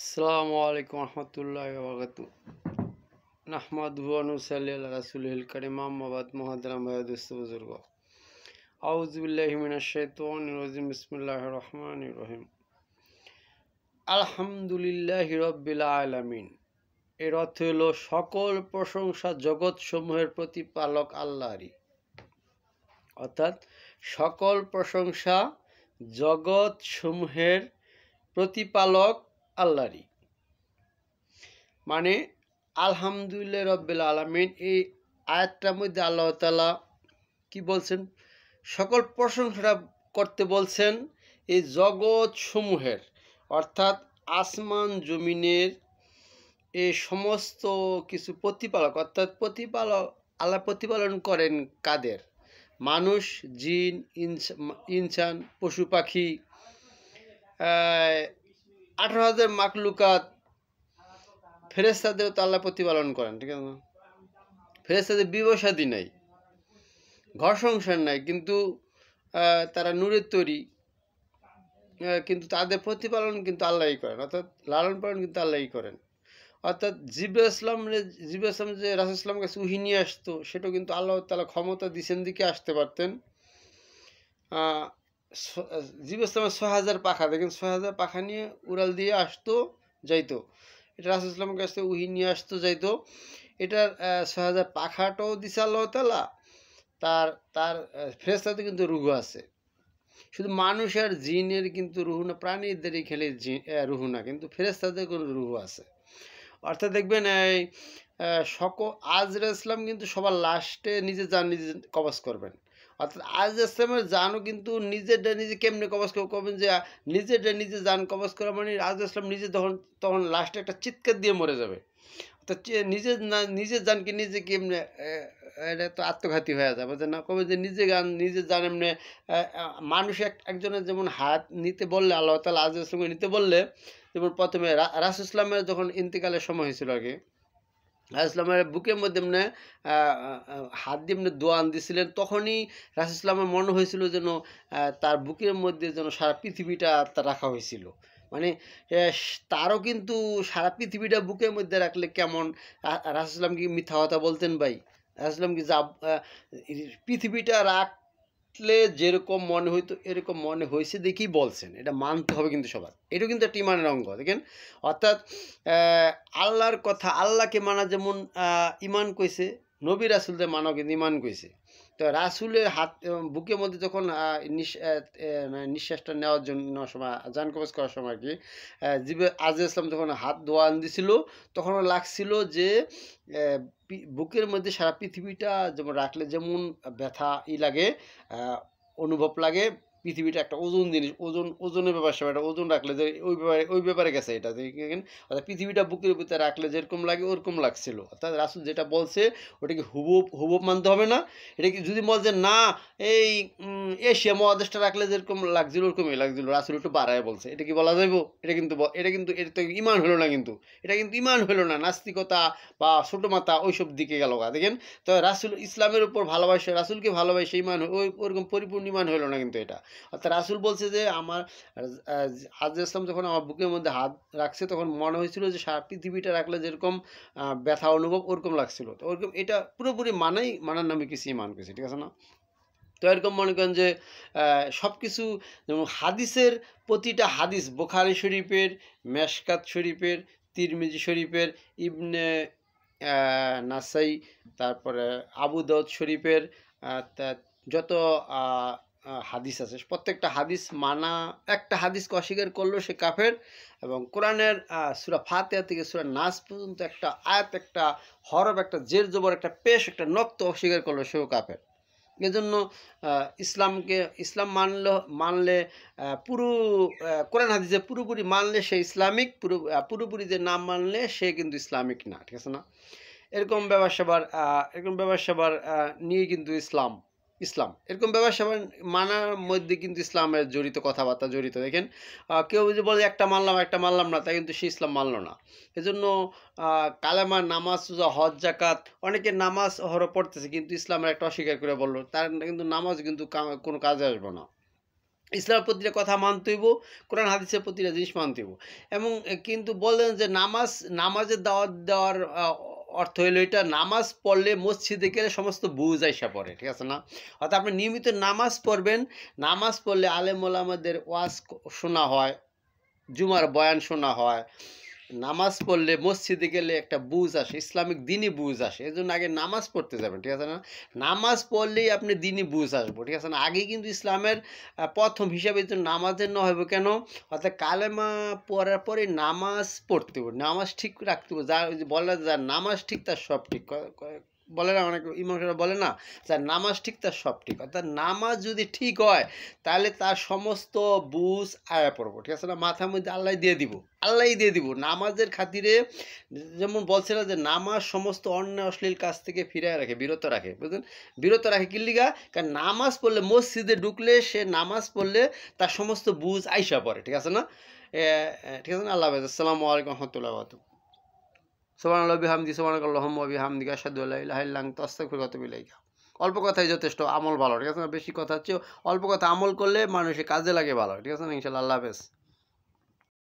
আসসালামু আলাইকুম রহমতুল্লাহি ওয়া বারাকাতুহু নাহমাদুহু ওয়া নুসাল্লি আলা রাসূলিল কারীম আম্মা বাদ মুহতারাম ভাই দোস্ত বুজুর্গ আউযু বিল্লাহি মিনাশ শাইতানির রাজিম বিসমিল্লাহির রহমানির রহিম আলহামদুলিল্লাহি রাব্বিল আলামিন। এর অর্থ হলো সকল প্রশংসা জগৎ সমূহের প্রতিপালক আল্লাহরই, অর্থাৎ সকল প্রশংসা জগৎ সমূহের প্রতিপালক আল্লাহরই। মানে আলহামদুলিল্লাহ রব্বিল আলামিন, এই আয়াতটার মধ্যে আল্লাহ তাআলা কি বলছেন? সকল প্রশংসা করতে বলছেন এই জগৎ সমূহের, অর্থাৎ আসমান জমিনের এই সমস্ত কিছু প্রতিপালক, অর্থাৎ প্রতিপালক আল্লাহ প্রতিপালন করেন কাদের? মানুষ, জিন, ইনসান, পশু পাখি, 18,000 মাখলুকাত, ফেরেশতাদেরও তো আল্লাহ প্রতিপালন করেন, ঠিক আছে না? ফেরেশতাদের বিবসাদি নাই, ঘর সংসার নাই, কিন্তু তারা নূরের তৈরি, কিন্তু তাদের প্রতিপালন কিন্তু আল্লাহই করেন, অর্থাৎ লালন পালন কিন্তু আল্লাহই করেন। অর্থাৎ জিবরাইল ইসলাম যে রাসূল ইসলামের কাছে ওহী নিয়ে আসতো, সেটাও কিন্তু আল্লাহ তাআলা ক্ষমতা দিছেন দিকে আসতে পারতেন। জিবরাইল ইসলামের 6,000 পাখা, দেখেন 6,000 পাখা নিয়ে উড়াল দিয়ে আসতো যাইতো, এটা রাসূল ইসলামের কাছে ওহী নিয়ে আসতো যাইতো। এটার 6,000 পাখাটাও দিছে আল্লাহ তাআলা, তার ফেরেশতাতে কিন্তু রূহ আছে। শুধু মানুষ আর জিনের কিন্তু রূহ না, প্রাণীদেরই খেলে রূহ না, কিন্তু ফেরেশতাদের কোনো রূহ আছে। অর্থাৎ দেখবেন এই আজরা ইসলাম কিন্তু সবার লাস্টে নিজে যান নিজে কবজ করবেন। অর্থাৎ আজরা ইসলামের জানও কিন্তু নিজেরটা নিজে কেমনে কবজ করবেন, যে নিজেরটা নিজে যান কবজ করা মানে আজরা ইসলাম নিজে তখন লাস্টে একটা চিৎকার দিয়ে মরে যাবে। অর্থাৎ নিজের জানকে নিজে কেমনে, এটা তো আত্মঘাতী হয়ে যাবে, যে না কবে যে নিজে জান এমনি। মানুষ একজনের যেমন হাত নিতে বললে, আল্লাহ তাআলা আজরা ইসলামকে নিতে বললে, যেমন প্রথমে রাসূল ইসলামের যখন ইন্তেকালের সময় হয়েছিল, আগে রাসূল ইসলামের বুকের মধ্যে এমনি হাত দিয়ে এমনি দোয়া দিছিলেন, তখনই রাসূল ইসলামের মনে হয়েছিল যেন তার বুকের মধ্যে যেন সারা পৃথিবীটা তার রাখা হয়েছিল। মানে তারও কিন্তু সারা পৃথিবীটা বুকের মধ্যে রাখলে কেমন? রাসূল ইসলাম কি মিথ্যা কথা বলতেন ভাই? রাসূল ইসলাম কি যা পৃথিবীটা রাখলে যেরকম মনে হইতো এরকম মনে হয়েছে দেখেই বলছেন, এটা মানতে হবে কিন্তু সবার। এটাও কিন্তু একটা ইমানের অঙ্গ, দেখেন। অর্থাৎ আল্লাহর কথা, আল্লাহকে মানা যেমন ইমান কইছে, নবী রাসূলদের মানাও কিন্তু ইমান কইছে। তো রাসূলের হাত বুকের মধ্যে যখন নিঃশ্বাসটা নেওয়ার জন্য সময়, জান কবজ করার সময় কি আজরা ইসলাম যখন হাত দোয়ান দিছিল, তখনও লাগছিল যে বুকের মধ্যে সারা পৃথিবীটা যেমন রাখলে যেমন ব্যথা লাগে, অনুভব লাগে। পৃথিবীটা একটা ওজন জিনিস, ওজনের ব্যাপার সব, একটা ওজন রাখলে যে ওই ব্যাপারে গেছে এটা, দেখেন। অর্থাৎ পৃথিবীটা বুকের ভিতরে রাখলে যেরকম লাগে ওরকম লাগছিল। অর্থাৎ রাসূল যেটা বলছে ওটাকে হুবহুব মানতে হবে না। এটা কি যদি বলছে না এই এশিয়া মহাদেশটা রাখলে যেরকম লাগছিল ওরকমই লাগছিল, রাসূল একটু বাড়ায় বলছে, এটা কি বলা যাইব? এটা তো ইমান হলো না, কিন্তু এটা কিন্তু ইমান হলো না, নাস্তিকতা বা ছোট মাথা ওইসব দিকে গেল। দেখেন, তো রাসূল ইসলামের উপর ভালোবাসে, রাসূলকে ভালোবাসে, ইমান ওরকম পরিপূর্ণ ইমান হলো না কিন্তু এটা। অর্থাৎ রাসূল বলছে যে আমার আজরা ইসলাম যখন আমার বুকের মধ্যে হাত রাখছে, তখন মনে হয়েছিল যে সারা পৃথিবীটা রাখলে যেরকম ব্যথা অনুভব ওরকম লাগছিল। তো ওরকম এটা পুরোপুরি মানার নামে কিছু ইমান করেছে, ঠিক আছে না? তো এরকম মনে করেন যে সব কিছু, যেমন হাদিসের প্রতিটা হাদিস, বুখারী শরীফের, মেশকাত শরীফের, তিরমিজি শরীফের, ইবনে নাসাই, তারপরে আবু দাউদ শরীফের যত হাদিস আছে, প্রত্যেকটা হাদিস মানা, একটা হাদিসকে অস্বীকার করলেও সে কাফের। এবং কোরআনের সূরা ফাতিহা থেকে সূরা নাস পর্যন্ত একটা আয়াত, একটা হরফ, একটা জের জবর, একটা পেশ, একটা নক্ত অস্বীকার করলো সেও কাফের। এজন্য ইসলাম মানলে পুরো কোরআন হাদিসে পুরোপুরি মানলে সে ইসলামিক, পুরোপুরি যে না মানলে সে কিন্তু ইসলামিক না, ঠিক আছে না? এরকম ব্যবসা সেবার নিয়ে কিন্তু ইসলাম এরকম ব্যবসা মানার মধ্যে কিন্তু ইসলামের জড়িত, কথাবার্তা জড়িত। দেখেন, কেউ যদি বলে একটা মানলাম না, তাই কিন্তু সে ইসলাম মানলো না। এজন্য কালেমা, নামাজ, রোজা, হজ, যাকাত, অনেকে নামাজ পড়তেছে কিন্তু ইসলামের একটা অস্বীকার করে বললো, তার কিন্তু নামাজ কিন্তু কোনো কাজে আসবে না। ইসলামের প্রতিটা কথা মানতে হইব, কোরআন হাদিসের প্রতিটা জিনিস মানতে হইব। এবং কিন্তু বললেন যে নামাজের দাওয়াত দেওয়ার অর্থ হইলো এটা, নামাজ পড়লে মসজিদে গেলে সমস্ত বুঝ আইসা পড়ে, ঠিক আছে না? অর্থাৎ আপনি নিয়মিত নামাজ পড়বেন, নামাজ পড়লে আলেম ওলামাদের ওয়াজ শোনা হয়, জুমার বয়ান শোনা হয়, নামাজ পড়লে মসজিদে গেলে একটা বুঝ আসে, ইসলামিক দিনই বুঝ আসে। এই জন্য আগে নামাজ পড়তে যাবেন, ঠিক আছে না? নামাজ পড়লেই আপনি দিনই বুঝ আসবো, ঠিক আছে না? আগে কিন্তু ইসলামের প্রথম হিসাবে তো নামাজের না হবে কেন, অর্থাৎ কালেমা পড়ার পরে নামাজ পড়তে হবে, নামাজ ঠিক রাখতে হবে। যার বলে যার নামাজ ঠিক তার সব ঠিক, বলে না অনেক ইমাম সাহেব বলে না, যার নামাজ ঠিক তার সব ঠিক। অর্থাৎ নামাজ যদি ঠিক হয় তাহলে তার সমস্ত বুঝ আয়া পড়বো, ঠিক আছে না? মাথার মধ্যে আল্লাহ দিয়ে দিব, আল্লাহই দিয়ে দিব। নামাজের খাতিরে যেমন বলছিলাম যে নামাজ সমস্ত অন্যায় অশ্লীল কাজ থেকে ফিরে রাখে, বিরত রাখে, বুঝলেন? বিরত রাখে কি লিগা? কারণ নামাজ পড়লে, মসজিদে ঢুকলে সে নামাজ পড়লে তার সমস্ত বুঝ আইসা পড়ে, ঠিক আছে না? ঠিক আছে না? আল্লাহ হাফেজ। আসসালামু আলাইকুম রহমতুল্লাহ। সুবহানাল্লাহি বিহামদি, সুবহানাকাল্লাহুম্মা ওয়া বিহামদিকা আশহাদু আল্লা ইলাহা ইল্লা আনতা আস্তাগফিরুকা ওয়া আতুবু ইলাইক। অল্প কথাই যথেষ্ট, আমল ভালো, ঠিক আছে না? বেশি কথা হচ্ছে, অল্প কথা আমল করলে মানুষের কাজে লাগে ভালো, ঠিক আছে না? ইনশাআল্লাহ। আল্লাহ হাফেজ।